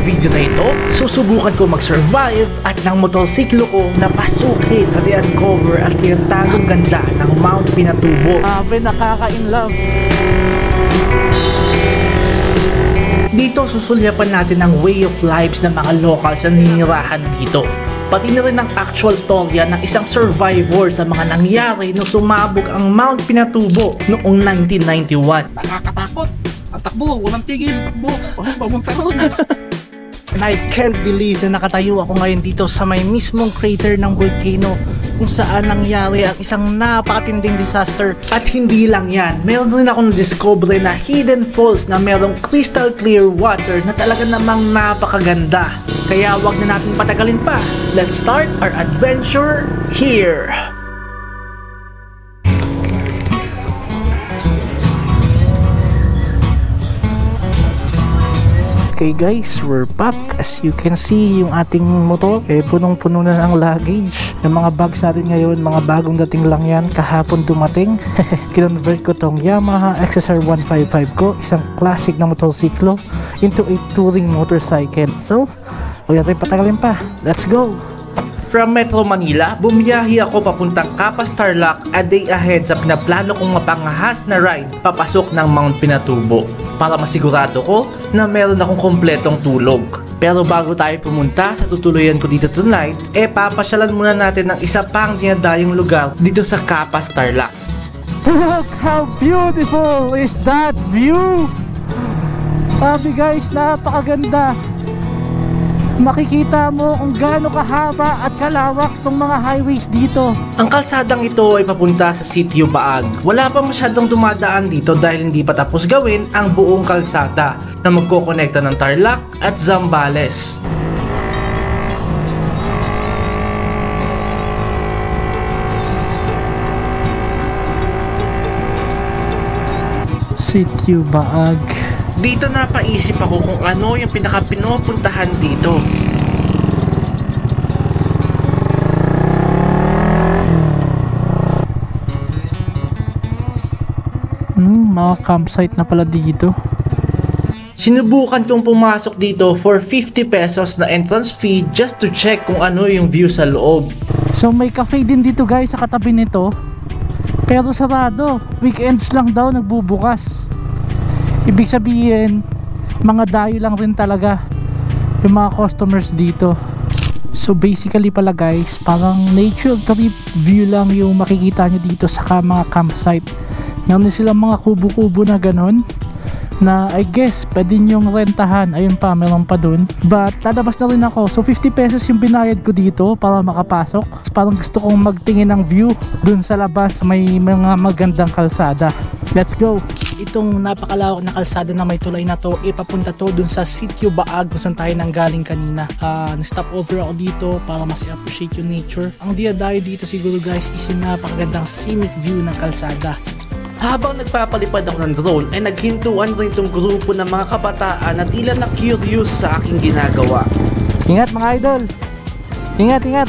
video na ito, susubukan ko mag-survive at ng motorsiklo ko na pasukin at i-uncover at tinatagong ganda ng Mount Pinatubo. Abe, nakaka-inlove. Dito susulyapan natin ang way of lives ng mga locals na ninirahan dito. Pati na rin ang actual storya ng isang survivor sa mga nangyari nung sumabog ang Mount Pinatubo noong 1991. Nakakatakot. Ang takbo, walang tigil. Takbo. Papunta ron. And I can't believe na nakatayo ako ngayon dito sa may mismong crater ng volcano kung saan nangyari ang isang napakatinding disaster. At hindi lang yan, meron rin akong discover na hidden falls na merong crystal clear water na talaga namang napakaganda. Kaya wag na natin patagalin pa. Let's start our adventure here! Okay guys, we're back. As you can see, yung ating motor punong-puno na ng luggage. Yung mga bags natin ngayon, mga bagong dating lang yan, kahapon dumating. Kinonvert ko tong Yamaha XSR 155 ko, isang classic na motorsiklo, into a touring motorcycle. So, huwag natin patagalin pa. Let's go! From Metro Manila, bumiyahi ako papuntang Capas Tarlac a day ahead sa pinaplano kong mapangahas na ride papasok ng Mount Pinatubo para masigurado ko na meron akong kompletong tulog. Pero bago tayo pumunta sa tutuluyan ko dito tonight, papasyalan muna natin ng isa pang dinadayong lugar dito sa Capas Tarlac. Look how beautiful is that view! Sabi guys, napakaganda. Makikita mo kung gaano kahaba at kalawak tong mga highways dito. Ang kalsadang ito ay papunta sa Sitio Baag. Wala pa masyadong dumadaan dito dahil hindi pa tapos gawin ang buong kalsada na magkokonekta ng Tarlac at Zambales. Sitio Baag. Dito napaisip ako kung ano yung pinaka-pinupuntahan dito. Mga campsite na pala dito. Sinubukan kong pumasok dito for 50 pesos na entrance fee just to check kung ano yung view sa loob. So may cafe din dito guys sa katabi nito, pero sarado. Weekends lang daw nagbubukas. Ibig sabihin, mga dayo lang rin talaga yung mga customers dito. So basically pala guys, parang nature trip view lang yung makikita nyo dito sa mga campsite. Meron silang mga kubo-kubo na ganon, na I guess pwede nyong rentahan. Ayun pa, meron pa dun. But lalabas na rin ako. So 50 pesos yung binayad ko dito para makapasok. So, parang gusto kong magtingin ng view dun sa labas, may mga magandang kalsada. Let's go! Itong napakalawak na kalsada na may tulay na to, ipapunta to dun sa Sitio Baag kung saan tayo nanggaling kanina. Stop over ako dito para mas i-appreciate yung nature. Ang dinadayo dito siguro guys is yung napakagandang scenic view ng kalsada. Habang nagpapalipad ako ng drone ay naghintuan rin itong grupo ng mga kabataan na tila na curious sa aking ginagawa. Ingat mga idol! Ingat, ingat!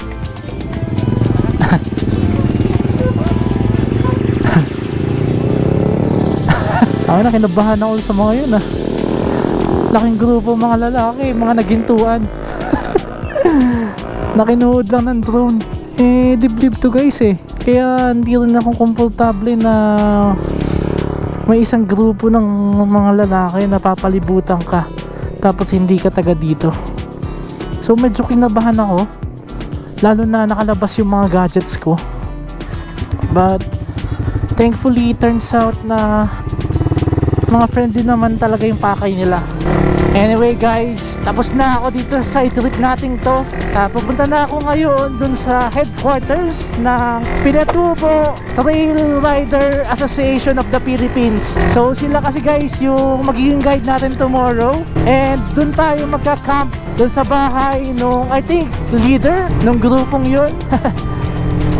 Ako na, kinabahan ako sa mga yun laking grupo mga lalaki, mga naghintuan. Nakinuhod lang ng drone. Dibdib to guys kaya hindi rin ako komportable na may isang grupo ng mga lalaki na papalibutan ka tapos hindi ka taga dito. So medyo kinabahan ako, lalo na nakalabas yung mga gadgets ko. But thankfully it turns out na mga friendly naman talaga yung pakay nila. Anyway guys, tapos na ako dito sa side trip natin to. Pupunta na ako ngayon dun sa headquarters ng Pinatubo Trail Rider Association of the Philippines. So sila kasi guys yung magiging guide natin tomorrow. And dun tayo magka-camp dun sa bahay nung I think leader nung grupong yun.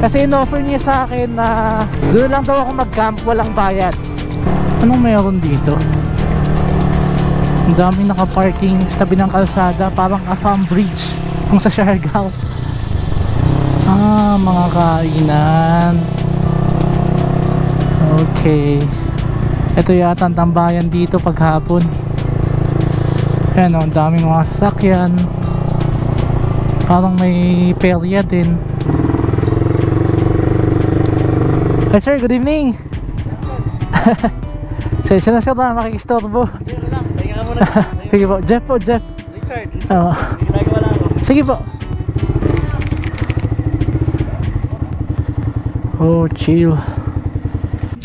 Kasi in-offer niya sa akin na dun lang daw ako mag-camp, walang bayad. Anong mayroon dito? Ang daming naka-parking sa tabi ng kalsada, parang Afam Bridge kung sa Siargao. Mga kainan. Okay. Ito yata ang tambayan dito paghapon. Ayan o, ang daming mga sasakyan. Parang may perya din. Hi sir, good evening. Sensya na sir na makikistorbo. Sige po, Jeff po, Jeff. Richard, Oo. ginagawa lang ako. Sige po. Oh, chill.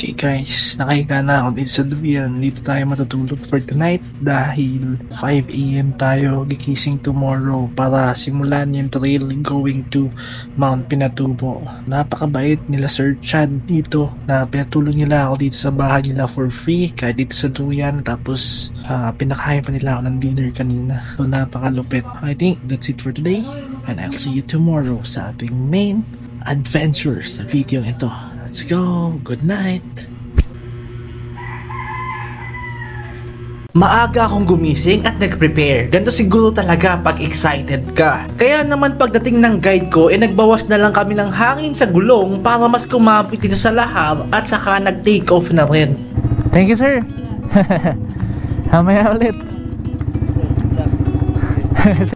Okay guys, nakahiga na ako dito sa Duyan. Dito tayo matutulog for tonight dahil 5 AM tayo gigising tomorrow para simulan yung trail going to Mount Pinatubo. Napakabait nila Sir Chad dito na pinatulong nila ako dito sa bahay nila for free kahit dito sa Duyan. Tapos pinakain pa nila ako ng dinner kanina. So napakalupit. I think that's it for today and I'll see you tomorrow sa ating main adventure sa video ito. Let's go! Good night! Maaga akong gumising at nag-prepare. Ganito siguro talaga pag excited ka. Kaya naman pagdating ng guide ko, nagbawas na lang kami ng hangin sa gulong para mas kumapit dito sa lahar at saka nag-take off na rin. Thank you sir. Hamaya ulit.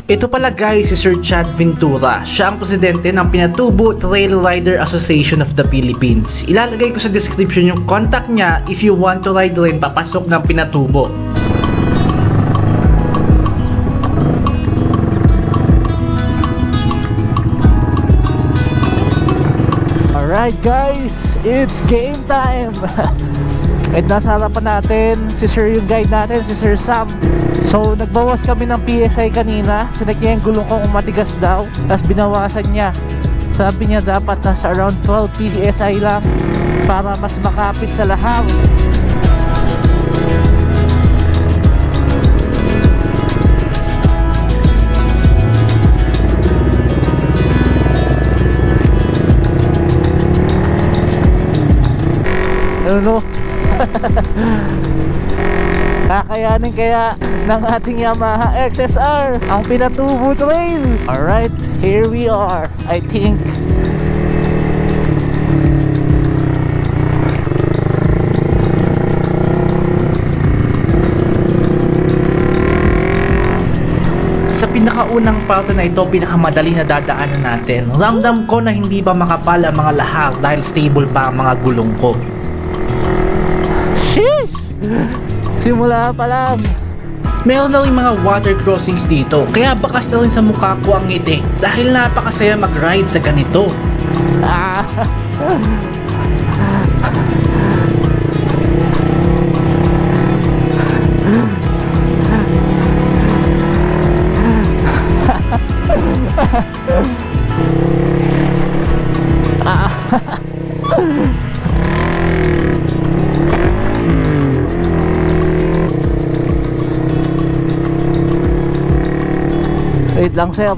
Ito pala guys si Sir Chad Ventura. Siya ang presidente ng Pinatubo Trail Rider Association of the Philippines. Ilalagay ko sa description yung contact niya if you want to ride rin papasok ng Pinatubo. Alright guys, it's game time. At nasa harapan natin si sir, yung guide natin, si Sir Sam. So nagbawas kami ng PSI kanina. Sinag niya yung gulong kong matigas daw, tapos binawasan niya. Sabi niya dapat nasa around 12 PSI lang para mas makapit sa lahar. Ano? Kakayanin kaya ng ating Yamaha XSR ang Pinatubo Trail. Alright, here we are. I think sa pinakaunang parte na ito, pinakamadali na dadaanan natin. Ramdam ko na hindi pa makapal ang mga lahar dahil stable pa ang mga gulong ko. sheesh! Simula pa lang. Meron na rin mga water crossings dito, kaya bakas na rin sa mukha ko ang ngiti dahil napakasaya mag-ride sa ganito. Ah. Wait lang sir.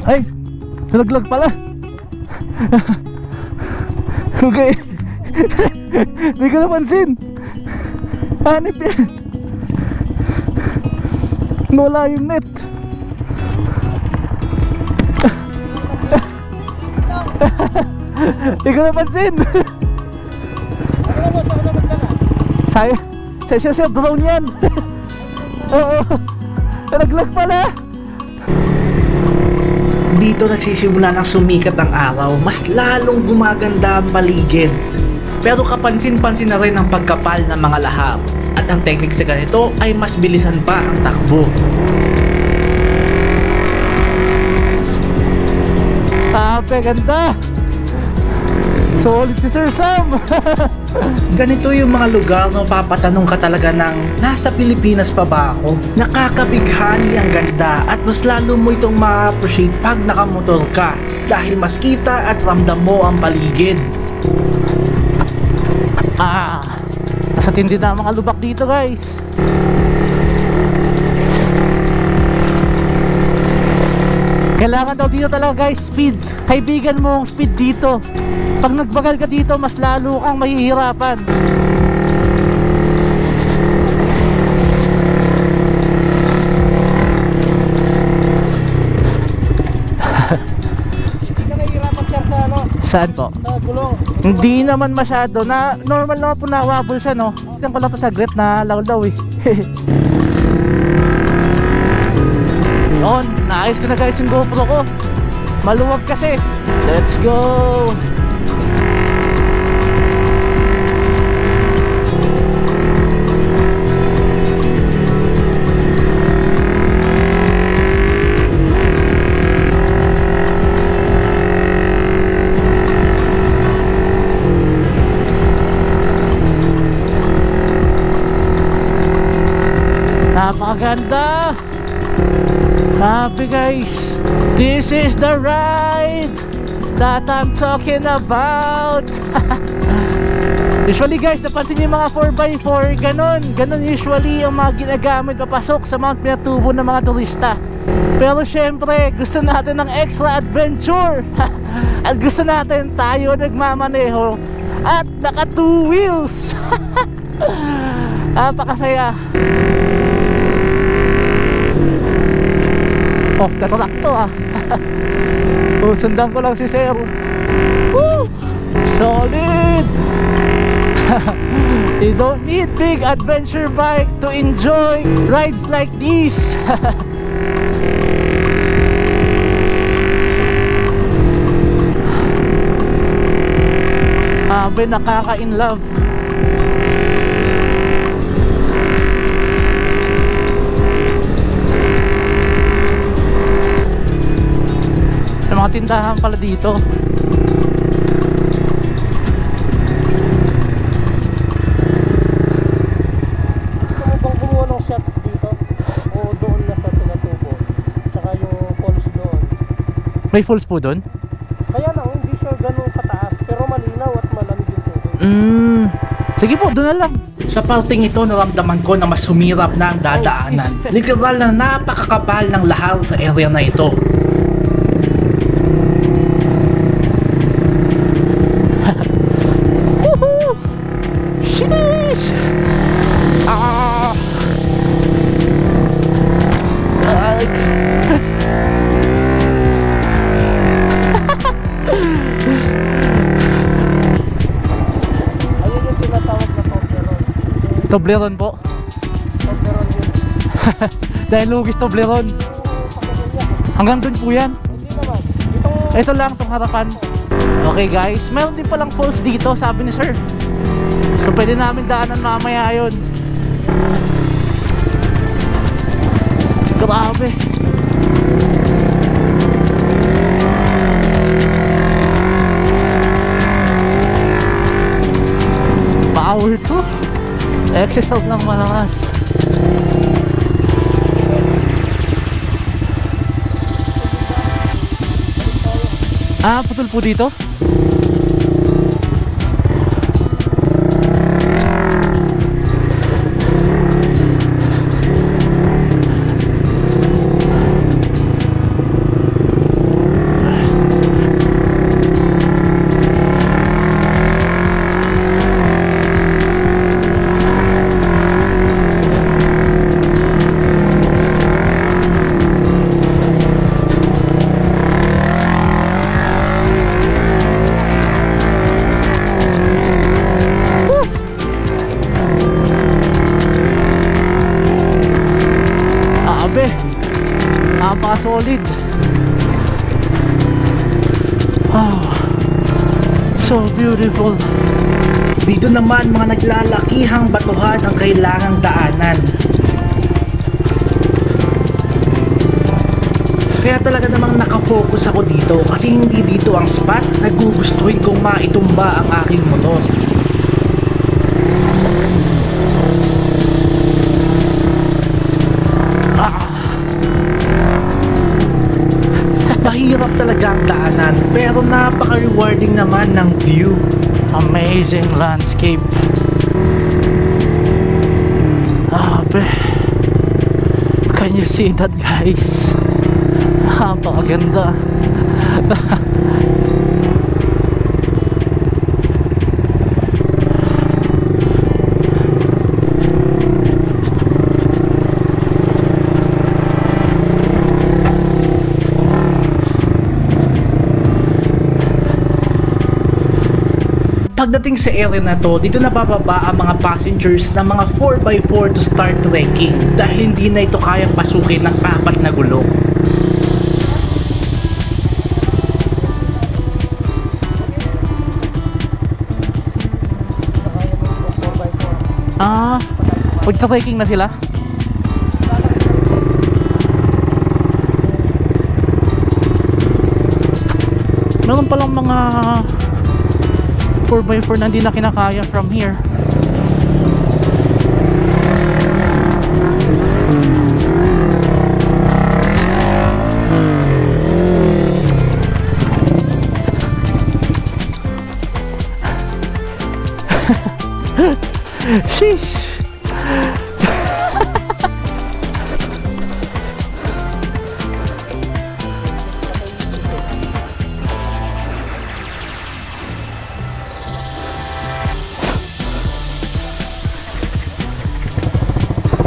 Ay, nalaglag pala. Okay. Hindi ko napansin. Hanip yan. Wala yung net. Hindi ko napansin. Siya drone yan. Oo. Nalaglag pala. Dito nasisimula ng sumikat ang araw, mas lalong gumaganda ang paligid. Pero kapansin-pansin na rin ang pagkapal ng mga lahar. At ang technique sa ganito ay mas bilisan pa ang takbo. Ganda! Solid si Sir Sam! Ganito yung mga lugar na papatanong ka talaga ng nasa Pilipinas pa ba ako? Nakakabighani ang ganda at mas lalo mo itong ma-appreciate pag nakamotor ka dahil mas kita at ramdam mo ang paligid. Sa tindi na mga lubak dito guys. Kailangan daw dito talaga guys, speed. Kaibigan mo ang speed dito. Pag nagbagal ka dito, mas lalo kang mahihirapan. Saan po? Hindi naman masyado. Na normal naman po na wobble siya, no? Tignan ko lang to sa grit na law eh. Yun, naayos ko na guys yung GoPro ko. Maluwag kasi. Let's go! Napakaganda. Happy guys. This is the ride that I'm talking about. Usually guys, napansin niyo yung mga 4x4, ganon usually ang mga ginagamit papasok sa Mount Pinatubo ng mga turista. Pero syempre, gusto natin ng extra adventure. At gusto natin tayo nagmamaneho at naka 2 wheels. Napakasaya. Off the track to sundan ko lang si Sir. Woo! Solid. You don't need big adventure bike to enjoy rides like these. Nakaka-in love. May mga tindahan pala dito. Gusto mo bang kumuha ng shots dito? O doon na sa Pinatubo? Tsaka yung falls doon. May falls po doon? Kaya lang, hindi siya ganun kataas. Pero malinaw at malamig yung tubig. Sige po, doon na lang. Sa parteng ito, naramdaman ko na mas humirap na ang dadaanan. Literal na napakakapal ng lahar sa area na ito. Sheesh! Ayun yung tinatawag na Toblerone. Toblerone po. Toblerone yun. Dahil lugis Toblerone. Hanggang doon po yan. Hindi naman. Ito lang itong harapan. Okay guys, meron din palang falls dito, sabi ni Sir. So pwede namin daanan mamaya yun. Grabe. Power to. Exercise lang malakas. Putol po dito. Napaka-solid. So beautiful. Dito naman mga naglalakihang batuhan ang kailangang daanan. Kaya talaga namang nakafocus ako dito kasi hindi dito ang spot na gugustuhin kong maitumba ang aking motor. Mahirap talaga ang daanan pero napaka-rewarding naman ng view. Amazing landscape. Can you see that guys? Napakaganda. Pagdating sa area na to, dito nabababa ang mga passengers ng mga 4x4 to start trekking dahil hindi na ito kayang pasukin ng 4 na gulong. Pagka-trekking na sila. Meron palang mga 4x4 na hindi na kinakaya from here. Sheesh.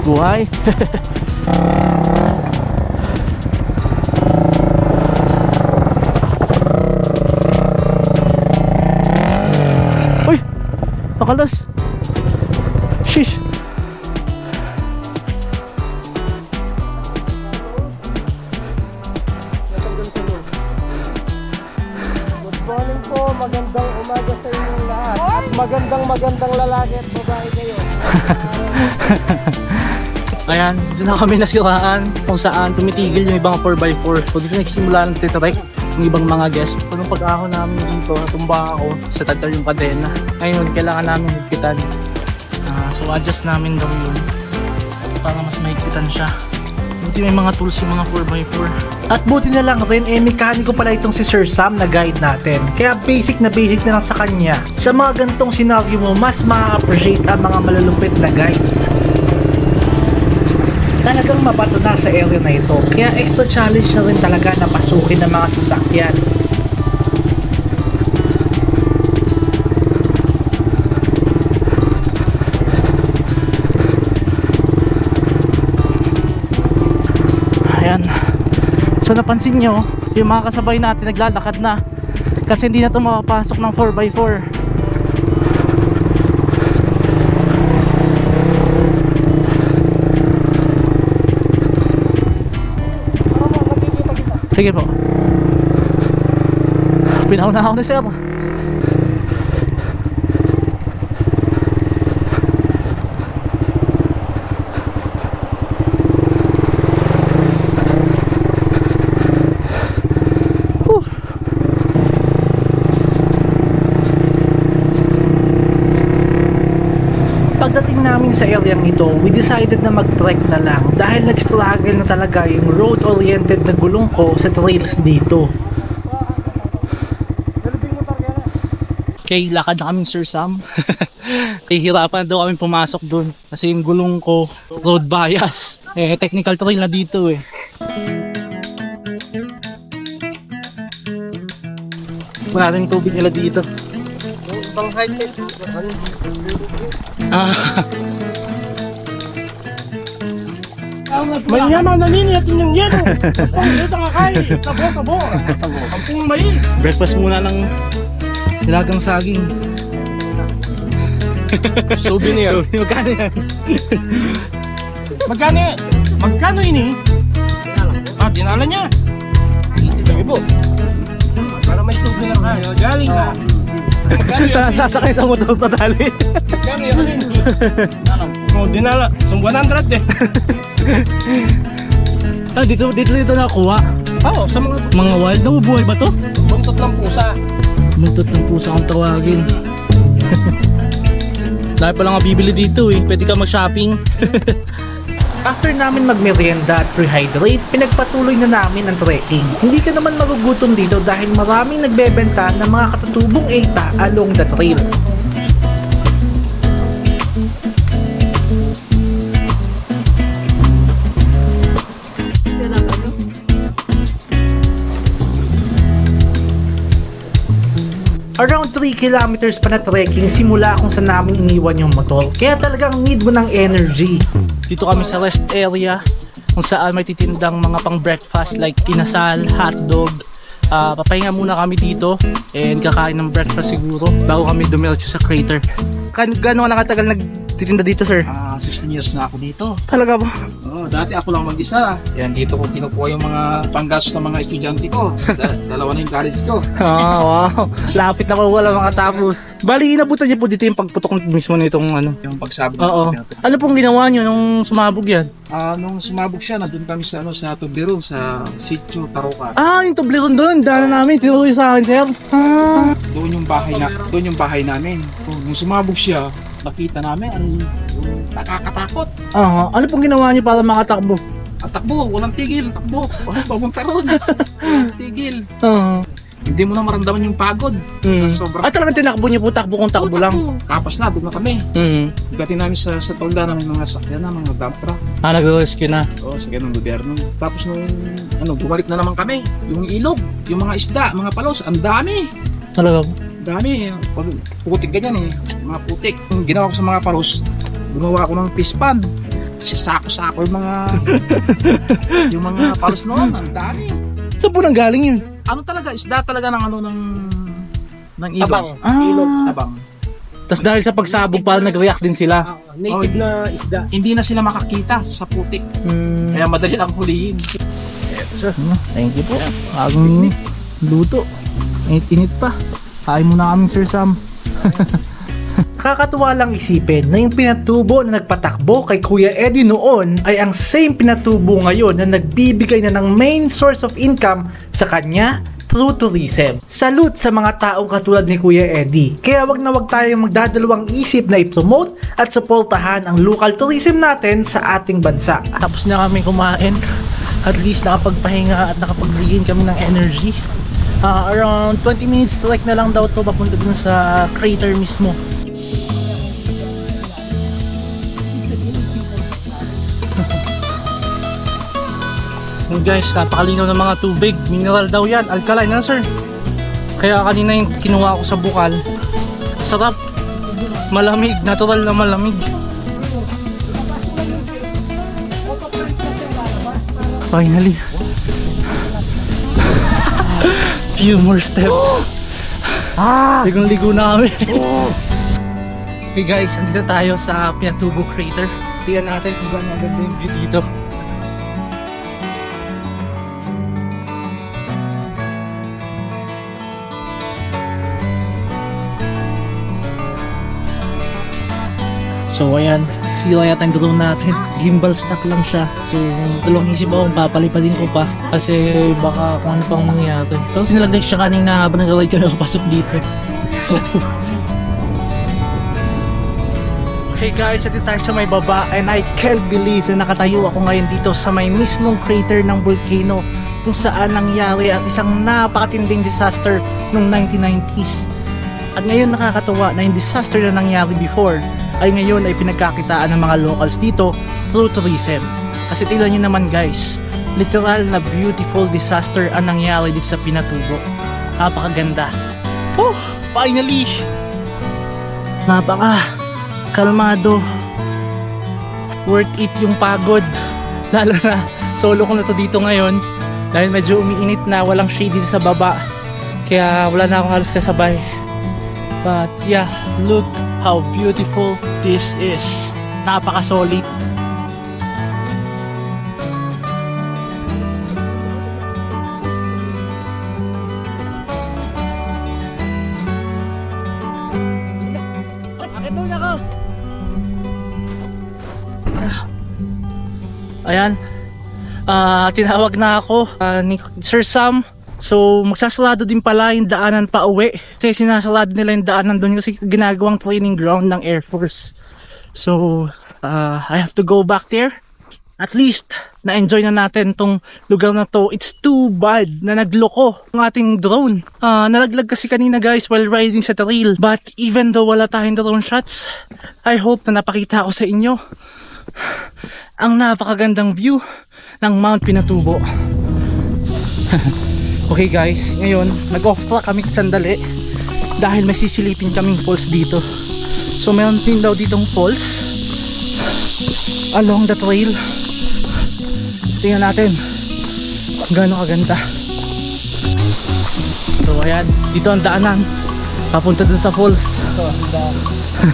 Buhay. Uy, nakalas. Shish. Good morning po, magandang umaga sa inyong lahat. At magandang lalaki at babae kayo. Ayan, dito na kami nasiraan kung saan tumitigil yung ibang 4x4. So dito nagsimula ng titrek yung ibang mga guest. So nung pag-ahon namin dito, natumba ako sa tagal yung kadena. Ngayon, kailangan namin higpitan. So adjust namin daw yun para mas mahigpitan siya. Buti may mga tools yung mga 4x4. At buti na lang rin, mekaniko pala itong si Sir Sam na guide natin. Kaya basic na lang sa kanya. Sa mga gantong scenario mo, mas ma-appreciate ang mga malalupit na guide. Talagang mabato na sa area na ito, kaya extra challenge na rin talaga na pasukin ng mga sasakyan. Ayan. So napansin nyo, yung mga kasabay natin naglalakad na kasi hindi na ito makapasok ng 4x4. Sige po. Pinauna ako ni sir. Pagdating namin sa area ito, we decided na mag-trek na lang dahil nag-struggle na talaga yung road-oriented na gulong ko sa trails dito. Okay, lakad na kaming Sir Sam. Hihirapan daw kami pumasok dun kasi yung gulong ko road bias. Technical trail na dito eh. Wala rin tubig nila dito. Pang high-tech. May yaman na nini at inyong yelo. Ito nga kayo. Tabo. Ampung may. Breakfast muna ng nilagang saging. Souvenir. Magkano yan? Magkano ini? Dinala niya. 1,000. Para may souvenir ka. Galing ka. Sasakay sa motor pa dali. Dinala. 100 eh. Dito nakuha. Oo, sa Mga wild. Nabubuhay ba to? buntot ng pusa. Buntot ng pusa kung tawagin. Dahil pala nga bibili dito eh. Pwede ka mag-shopping. After namin magmerienda at rehydrate, pinagpatuloy na namin ang trekking. Hindi ka naman magugutom dito dahil maraming nagbebenta ng mga katutubong eta along the trail. Around 3 kilometers pa na trekking simula kung saan namin iniwan yung motor. Kaya talagang need mo ng energy. Dito kami sa rest area kung saan may titindang mga pang breakfast like kinasal, hotdog. Papahinga muna kami dito and kakain ng breakfast siguro bago kami dumiretso sa crater. Gano'n ka nakatagal nagtitinda dito, sir? 16 years na ako dito. Talaga ba? Dati ako lang mag-isa. Yan, dito ko kinukuha yung mga panggastos ng mga estudyante ko. Dalawa na yung college ko. Wow. Lapit na ko wala makatapos. Bali, inabutan niyo po dito yung pagputok mismo nitong ano? Yung pagsabog. Oo. Ano pong ginawa niyo nung sumabog yan? Nung sumabog siya, nandun kami sa Tubero, sa Sitio Taroka. Yung Toblerone doon. Daanan namin. Tinuloy sa akin, sir. Doon yung bahay namin. Nung sumabog siya, nakita namin ang nakakatakot. Ano pong ginawa niyo para makatakbo? Takbo, walang tigil, takbo. Papunta ron. Walang tigil. Hindi mo na maramdaman yung pagod. Sobrang Talagang tinakbo niyo po, takbo kung takbo lang. Tapos na, doon na kami. Gating namin sa tolda ng mga sakyan na, mga dump truck. Nag-rescue na. Oo, sakyan ng gobyerno. Tapos nung, bumalik na naman kami. Yung ilog, yung mga isda, mga palos, ang dami. Talaga? Dami. Pag putik ganyan mga putik. Yung ginawa ko sa mga palos, gumawa ko ng fish pan. Sako-sako yung mga yung mga palos noon, ang dami. Saan po nang galing yun? Talaga, isda talaga ng ng ilog. Abang. Ilog, abang. Tapos dahil sa pagsabog parang nag-react din sila. Native na isda. Hindi na sila makakita sa putik. Kaya madali lang hulihin. Sir, thank you po. Bagong luto. Init pa. Kain muna kami, Sir Sam. Nakakatuwa lang isipin na yung pinatubo na nagpatakbo kay Kuya Eddie noon ay ang same pinatubo ngayon na nagbibigay na ng main source of income sa kanya through tourism. Salute sa mga taong katulad ni Kuya Eddie. Kaya wag na wag tayong magdadalawang isip na i-promote at suportahan ang local tourism natin sa ating bansa. Tapos na kami kumain. At least nakapagpahinga at nakapag-regain kami ng energy. Around 20 minutes trek na lang daw to papunta dun sa crater mismo. Guys, napakalinaw ng mga tubig. Mineral daw yan. Alkaline na, sir. Kaya kanina yung kinuha ko sa bukal. Sarap. Malamig. Natural na malamig. Finally. Few more steps. Ligong-ligo na kami. Okay guys, andito tayo sa Pinatubo Crater. Tingnan natin kung gaano ang ganda yung view dito. So ayan, sira yata yung drone natin. Gimbal stock lang siya. So dalawang isip ako kung papalipatin ko pa. Kasi baka kung ano pang mangyayari. Pero sinilagay siya kanina habang nag-ride kami kapasok dito. Hey guys, ito tayo sa may baba. And I can't believe na nakatayo ako ngayon dito sa may mismong crater ng volcano. Kung saan nangyari ang isang napakatinding disaster noong 1990s. At ngayon nakakatuwa na yung disaster na nangyari before ay ngayon ay pinagkakitaan ng mga locals dito through tourism. Kasi tingnan nyo naman guys, literal na beautiful disaster ang nangyari dito sa Pinatubo. Napakaganda. Oh, finally! Napaka kalmado. Worth it yung pagod. Lalo na solo ko na to dito ngayon dahil medyo umiinit na, walang shade dito sa baba. Kaya wala na akong halos kasabay. But yeah, look how beautiful this is. Napaka-solid. Ito na ako. Ayan. Tinawag na ako ni Sir Sam. So magsasarado din pala yung daanan pa uwi. Kasi sinasarado nila yung daanan doon kasi ginagawang training ground ng Air Force. So I have to go back there. At least na-enjoy na natin tong lugar na to. It's too bad na nagloko ang ating drone. Nalaglag kasi kanina guys while riding sa trail. But even though wala tayong drone shots, I hope na napakita ko sa inyo ang napakagandang view ng Mount Pinatubo. Okay guys, ngayon nag-off track kami sandali dahil may sisilipin kaming falls dito. So meron din daw ditong falls along the trail. Tingnan natin kung gaano kaganda. So ayan, dito ang daanan papunta dun sa falls.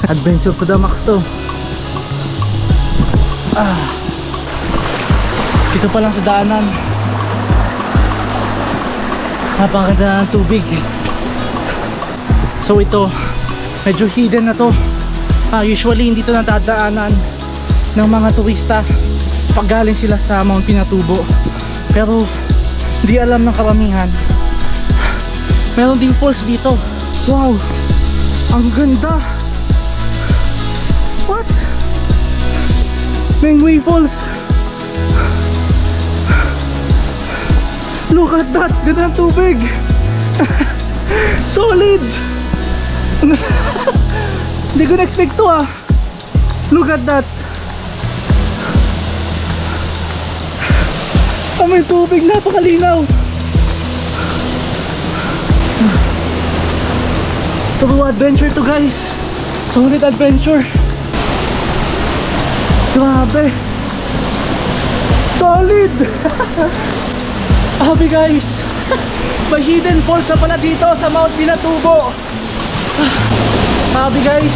Adventure to the max to. Dito pa lang sa daanan, napakaganda ng tubig. So ito, medyo hidden na to. Usually hindi to natadaanan ng mga turista pag galing sila sa Mount Pinatubo. Pero hindi alam ng karamihan, meron ding falls dito. Wow, ang ganda. What? Mengway Falls. Look at that, ganda ng tubig. Solid. Hindi ko na-expect to ah. Look at that. May tubig, napakalinaw. True adventure to guys. Solid adventure. Grabe. Solid. Happy guys. May hidden falls na pala dito sa Mount Pinatubo. Happy guys.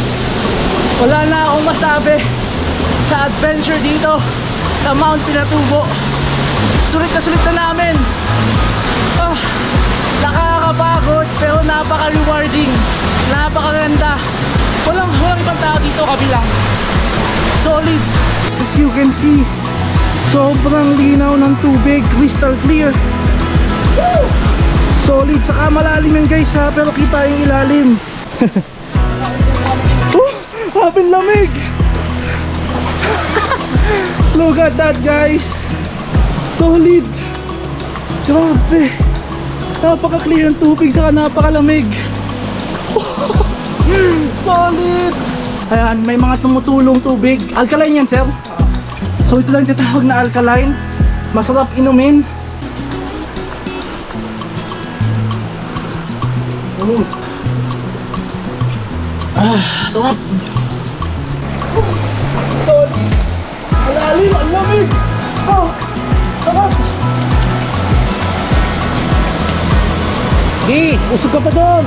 Wala na akong masabi sa adventure dito sa Mount Pinatubo. Sulit na namin. Nakakapagod pero napaka-rewarding. Napakaganda. Walang ibang tao dito, kabilang. Solid. As you can see, sobrang linaw ng tubig, crystal clear. Woo! Solid, saka malalim yan guys ha, pero kita yung ilalim. Habang lamig. Look at that guys. Solid. Grabe. Napaka-clear ng tubig, saka napakalamig. Solid. Ayan, may mga tumutulong tubig. Alkaline yan sir. So ito lang tinatawag na alkaline. Masarap inumin. Sarap. Solid. Malalim, ang lamig. Sarap. Di, usog ka pa doon.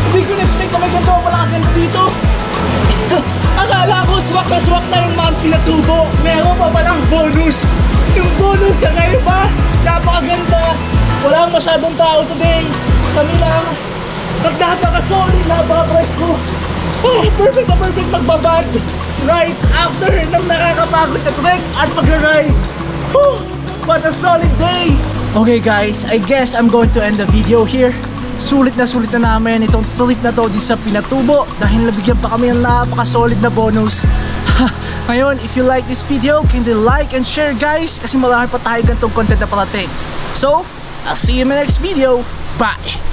Hindi ko na-expect na may ganito pala kaganda dito. Akala ko swak na yung Mount Pinatubo. Meron pa palang bonus. Yung bonus kakaiba. Napakaganda. Walang masyadong tao today. Kami lang. Napaka-solid, napaka-presko. Perfect na perfect magbabad right after ng nakakapagod na trek at mag-ride. What a solid day. Okay guys, I guess I'm going to end the video here. Sulit na namin itong trip na to din sa Pinatubo dahil nabigyan pa kami ng napaka-solid na bonus. Ngayon, if you like this video, can you like and share guys kasi marami pa tayo ganitong content na parating. So, I'll see you in my next video. Bye!